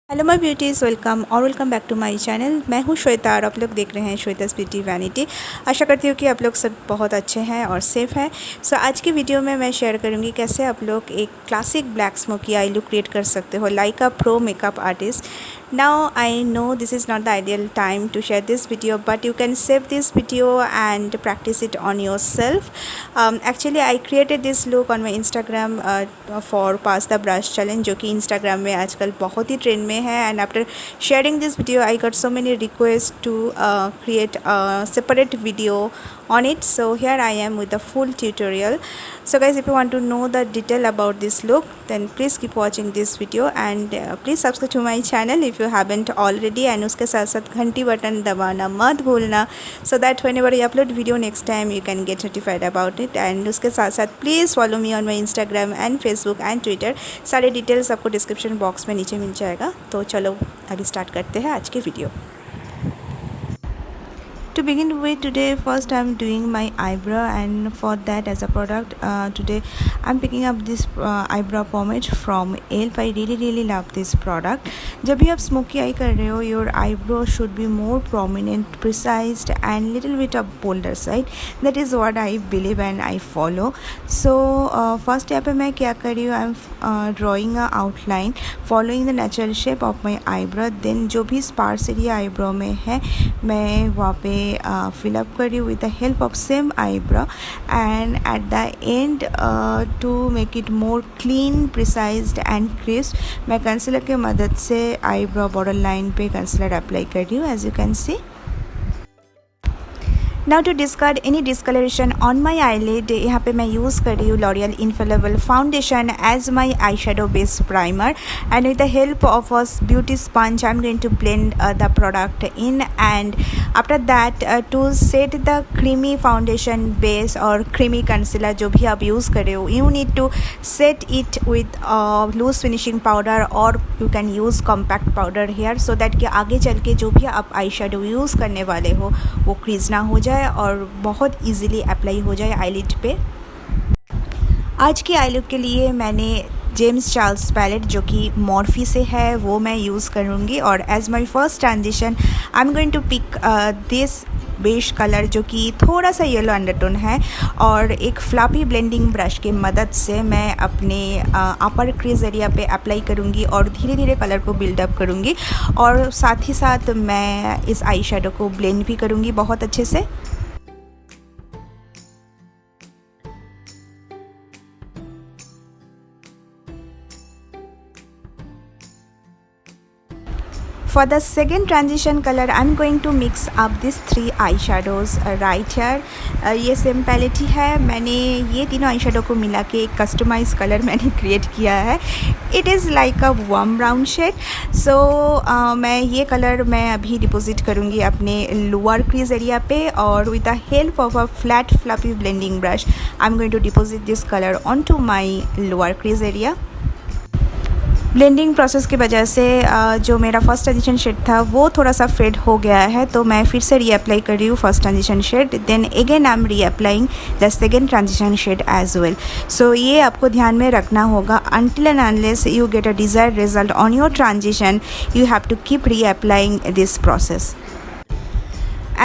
Hello my beauties, welcome back to my channel. मैं हूँ श्वेता और आप लोग देख रहे हैं श्वेता's ब्यूटी वैनिटी। आशा करती हूँ कि आप लोग सब बहुत अच्छे हैं और सेफ़ हैं। सो आज की वीडियो में मैं शेयर करूँगी कैसे आप लोग एक classic black smoky I look create कर सकते हो like a pro makeup artist. Now I know this is not the ideal time to share this video, but you can save this video and practice it on yourself. Actually I created this look on my Instagram for pass the brush challenge, जो कि Instagram में आजकल बहुत ही trend में है। And after sharing this video I got so many requests to create a separate video on it. So here I am with the full tutorial. So guys, if you want to know the detail about this look, then please keep watching this video and please subscribe to my channel if you haven't already, and उसके साथ साथ घंटी button दबाना मत भूलना, so that whenever I upload video next time you can get notified about it. And उसके साथ साथ please follow me on my Instagram and Facebook and Twitter. सारे डिटेल्स आपको डिस्क्रिप्शन बॉक्स में नीचे मिल जाएगा। तो चलो अभी स्टार्ट करते हैं आज की video. To begin with, today first I'm doing my eyebrow, and for that as a product today I'm picking up this eyebrow pomade from ELF. I really love this product. जब भी आप smoky eye कर रहे हो, your eyebrow should be more prominent, precise and little bit of bolder side. That is what I believe and I follow. So first यहाँ पे मैं क्या कर रही हूँ, I'm drawing a outline following the natural shape of my eyebrow. Then जो भी sparse area eyebrow में है मैं वहाँ पे fill up कर रही हूँ with the help of same eyebrow, and at the end to make it more clean, precise and crisp, मैं कंसीलर के मदद से eyebrow border line पे कंसीलर अप्लाई कर रही हूँ, as you can see. Now to discard any discoloration on my eyelid, यहाँ पे मैं यूज़ कर रही हूँ L'Oreal Infallible Foundation as my eyeshadow base primer, and with the help of a beauty sponge I'm going to blend the product in, and after that to set the creamy foundation base or creamy concealer जो भी आप use कर रहे हो, you need to set it with loose finishing powder or you can use compact powder here, so that कि आगे चल के जो भी आप eyeshadow यूज़ करने वाले हो वो क्रीज ना हो जाए और बहुत इजीली अप्लाई हो जाए आईलिड पे। आज की आई लुक के लिए मैंने जेम्स चार्ल्स पैलेट जो कि मॉर्फी से है वो मैं यूज़ करूँगी, और as my first transition I am going to pick this beige colour जो कि थोड़ा सा येलो अंडरटोन है, और एक फ्लॉपी ब्लेंडिंग ब्रश की मदद से मैं अपने अपर क्रीज एरिया पे अप्लाई करूँगी और धीरे धीरे कलर को बिल्डअप करूँगी, और साथ ही साथ मैं इस आई शेडो को ब्लेंड भी करूँगी बहुत अच्छे से। For the second transition color, I'm going to mix up these three eyeshadows right here. ये सेम पैलेट ही है, मैंने ये तीनों आई शेडो को मिला के एक कस्टमाइज कलर मैंने क्रिएट किया है। It is like a warm brown shade. So मैं ये कलर मैं अभी डिपॉजिट करूँगी अपने लोअर क्रीज एरिया पे, और with the help of a flat fluffy blending brush I am going to deposit this colour on to my lower crease area. Blending process की वजह से जो मेरा फर्स्ट ट्रांजिशन शेड था वो थोड़ा सा फेड हो गया है, तो मैं फिर से रीअप्लाई कर रही हूँ first transition shade, then again I am reapplying the second transition shade as well. So ये आपको ध्यान में रखना होगा, until and unless you get a desired result on your transition you have to keep reapplying this process.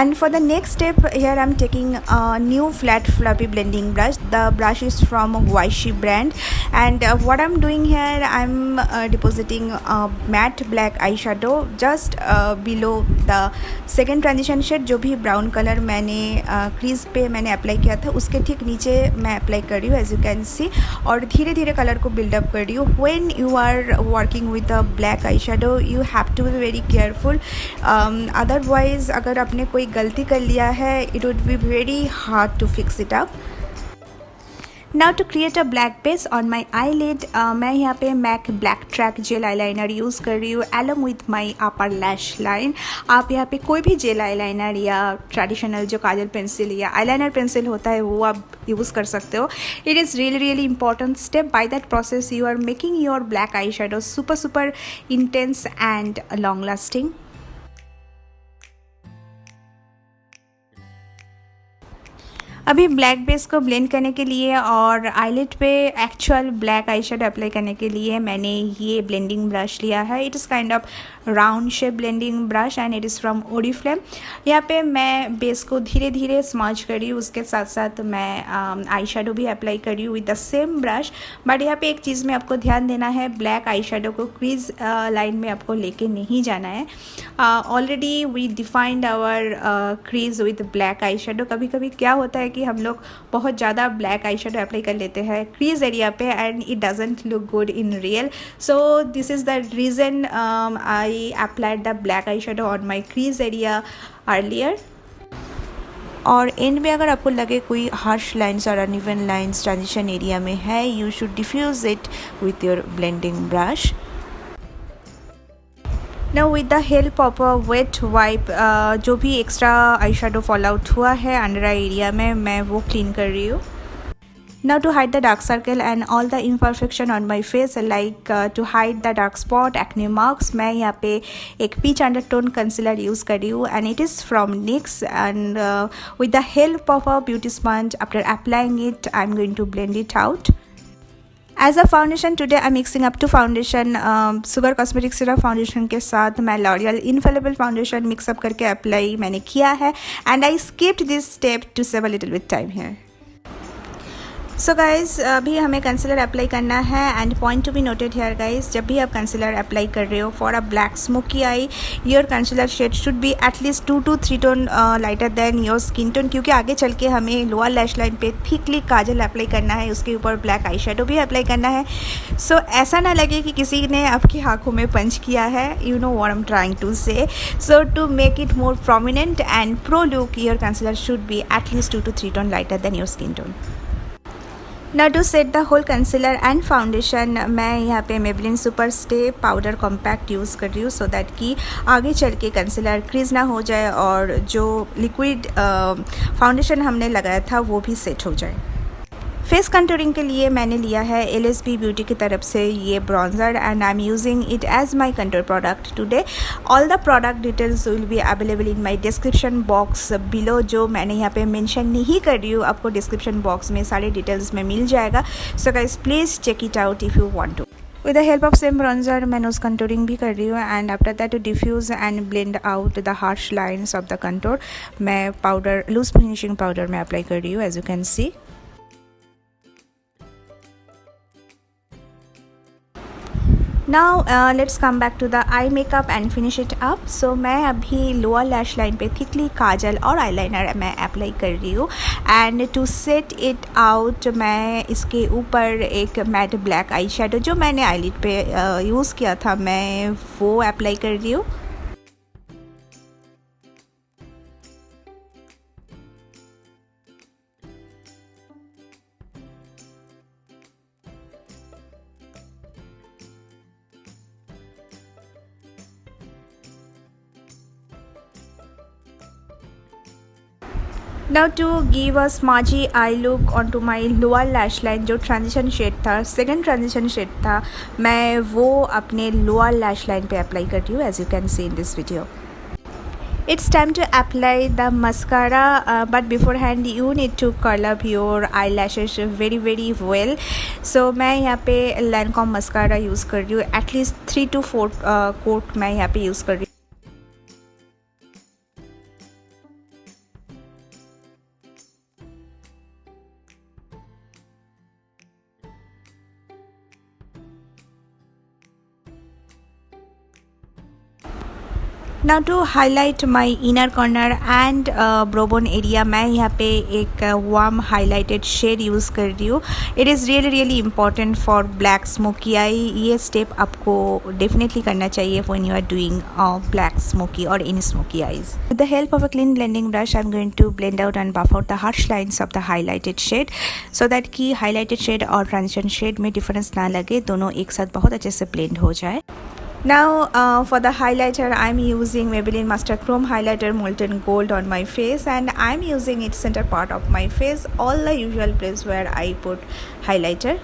And for the next step, here I'm taking a new flat fluffy blending brush. The brush is from Waishi brand, and what I'm doing here, I'm depositing a matte black eyeshadow just below the second transition shade। जो भी brown color मैंने crease पे मैंने apply किया था उसके ठीक नीचे मैं अप्लाई कर रही हूँ as you can see, और धीरे धीरे कलर को बिल्डअप कर रही हूँ। When you are working with a black eyeshadow you have to be very careful, otherwise अगर आपने कोई गलती कर लिया है it would be very hard to fix it up। Now to create a black base on my eyelid, मैं यहाँ पे MAC black track gel eyeliner use कर रही हूँ along with my upper lash line। आप यहाँ पे कोई भी जेल आईलाइनर या ट्रेडिशनल जो काजल पेंसिल या आईलाइनर पेंसिल होता है वो आप यूज़ कर सकते हो। It is really important step. By that process you are making your black eyeshadow super intense and long lasting। अभी ब्लैक बेस को ब्लेंड करने के लिए और आईलिड पे actual black eye shadow apply करने के लिए मैंने ये ब्लेंडिंग ब्रश लिया है। It is kind of round shape blending brush and it is from Oriflame. यहाँ पे मैं बेस को धीरे धीरे स्मज कर रही हूँ, उसके साथ साथ मैं आई शेडो भी अप्लाई कर रही हूँ with the same brush. But यहाँ पे एक चीज़ में आपको ध्यान देना है, ब्लैक आई शेडो को क्रीज लाइन में आपको लेके नहीं जाना है। Already we defined our crease with black eye shadow. कभी कभी क्या होता है कि हम लोग बहुत ज़्यादा ब्लैक आई शेडो अप्लाई कर लेते हैं क्रीज एरिया पे and it doesn't look good in real. So this is the reason I applied the black eye shadow on my crease area earlier. और एंड में अगर आपको लगे कोई हार्श लाइन्स और अनइवन लाइन्स ट्रांजिशन एरिया में है, you should diffuse it with your blending brush. Now with the help of a wet wipe जो भी extra eye shadow fall out हुआ है अंडर आई एरिया में, मैं वो क्लीन कर रही हूँ। Now to hide the dark circle and all the imperfection on my face, like to hide the dark spot, acne marks, मैं यहाँ पे एक peach undertone concealer यूज़ कर रही हूँ and it is from NYX and with the help of a beauty sponge, after applying it, I'm going to blend it out. As a foundation today I mixing up two foundation sugar cosmetic syrup foundation के साथ मैं L'Oreal infallible foundation mix up करके apply मैंने किया है and I skipped this step to save a little with time here. So guys अभी हमें concealer apply करना है and point to be noted here guys, जब भी आप कंसीलर अप्लाई कर रहे हो for a black smoky eye, your concealer shade should be at least 2 to 3 tone lighter than your skin tone, क्योंकि आगे चल के हमें लोअर लैश लाइन पे थिकली काजल अप्लाई करना है, उसके ऊपर ब्लैक आई शेडो भी अप्लाई करना है। सो ऐसा ना लगे कि किसी ने आपकी आँखों में पंच किया है, you know what I am trying to say. So to make it more prominent and pro look, your concealer should be at least 2 to 3 tone lighter than your skin tone. Now to set the whole concealer and foundation, मैं यहाँ पे Maybelline super stay powder compact use कर रही हूँ so that कि आगे चल के कंसीलर क्रीज ना हो जाए और जो लिक्विड फाउंडेशन हमने लगाया था वो भी सेट हो जाए। फेस कंटूरिंग के लिए मैंने लिया है LSB ब्यूटी की तरफ से ये bronzer and I am using it as my contour product today. All the product details will be available in my description box below, जो मैंने यहाँ पे मेंशन नहीं कर रही हूँ, आपको डिस्क्रिप्शन बॉक्स में सारे डिटेल्स में मिल जाएगा। So guys please check it out if you want to. With the help of same bronzer मैं नोज कंटूरिंग भी कर रही हूँ and after that to diffuse and blend out the harsh lines of the contour, मैं powder loose finishing powder में apply कर रही हूँ as you can see. Now let's come back to the eye makeup and finish it up. So मैं अभी lower lash line पे thickly kajal और eyeliner मैं अप्लाई कर रही हूँ and to set it out मैं इसके ऊपर एक मैट ब्लैक आई शेडो जो मैंने आईलिड पे यूज़ किया था मैं वो अप्लाई कर रही हूँ। Now to give a smudgy eye look onto my lower lash line, जो ट्रांजिशन शेड था, सेकेंड ट्रांजिशन शेड था, मैं वो अपने लोअर लैश लाइन पे अप्लाई कर रही हूँ as you can see in this video. It's time to apply the mascara, but beforehand you need to curl up your eyelashes very well. So मैं यहाँ पे Lancome mascara यूज़ कर रही हूँ, एटलीस्ट 3 to 4 कोट मैं यहाँ पे use कर रही हूँ। Now to highlight my inner corner and brow bone area, मैं यहाँ पे एक warm highlighted shade यूज़ कर रही हूँ। It is really important for black smoky eye। ये step आपको definitely करना चाहिए when you are doing black smoky or any smoky eyes। With the help of a clean blending brush, I'm going to blend out and buff out the harsh lines of the highlighted shade so that कि highlighted shade और transition shade में difference ना लगे, दोनों एक साथ बहुत अच्छे से blend हो जाए। Now for the highlighter, I'm using Maybelline Master Chrome Highlighter Molten Gold on my face and I'm using its center part of my face, all the usual place where I put highlighter.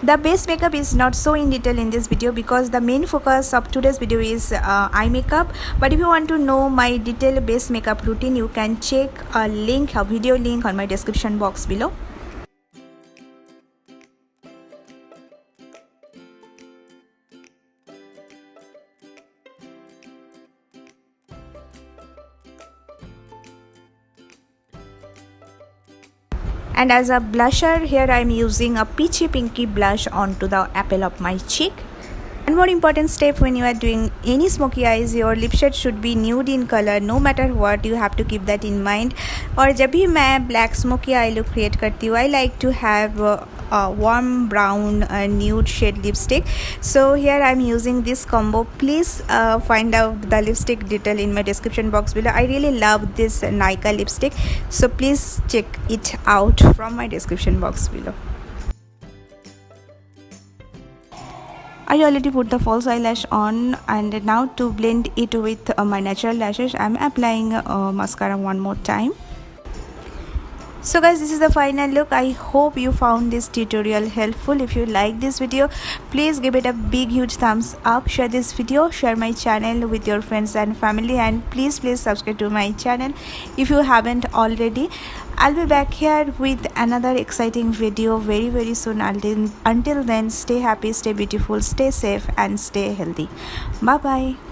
The base makeup is not so in detail in this video because the main focus of today's video is eye makeup. But if you want to know my detailed base makeup routine, you can check a video link on my description box below. And as a blusher, here I am using a peachy pinky blush onto the apple of my cheek. One more important step when you are doing any smoky eyes, your lip shade should be nude in color. No matter what, you have to keep that in mind. और जब भी मैं black smoky eye look create करती हूँ, I like to have a warm brown nude shade lipstick. So here I'm using this combo. Please find out the lipstick detail in my description box below. I really love this Nika lipstick, so please check it out from my description box below. I already put the false eyelash on, and now to blend it with my natural lashes, I'm applying mascara one more time. So guys, this is the final look. I hope you found this tutorial helpful. If you like this video, please give it a big huge thumbs up, share this video, share my channel with your friends and family, and please subscribe to my channel if you haven't already. I'll be back here with another exciting video very soon. Until then, stay happy, stay beautiful, stay safe and stay healthy. Bye bye.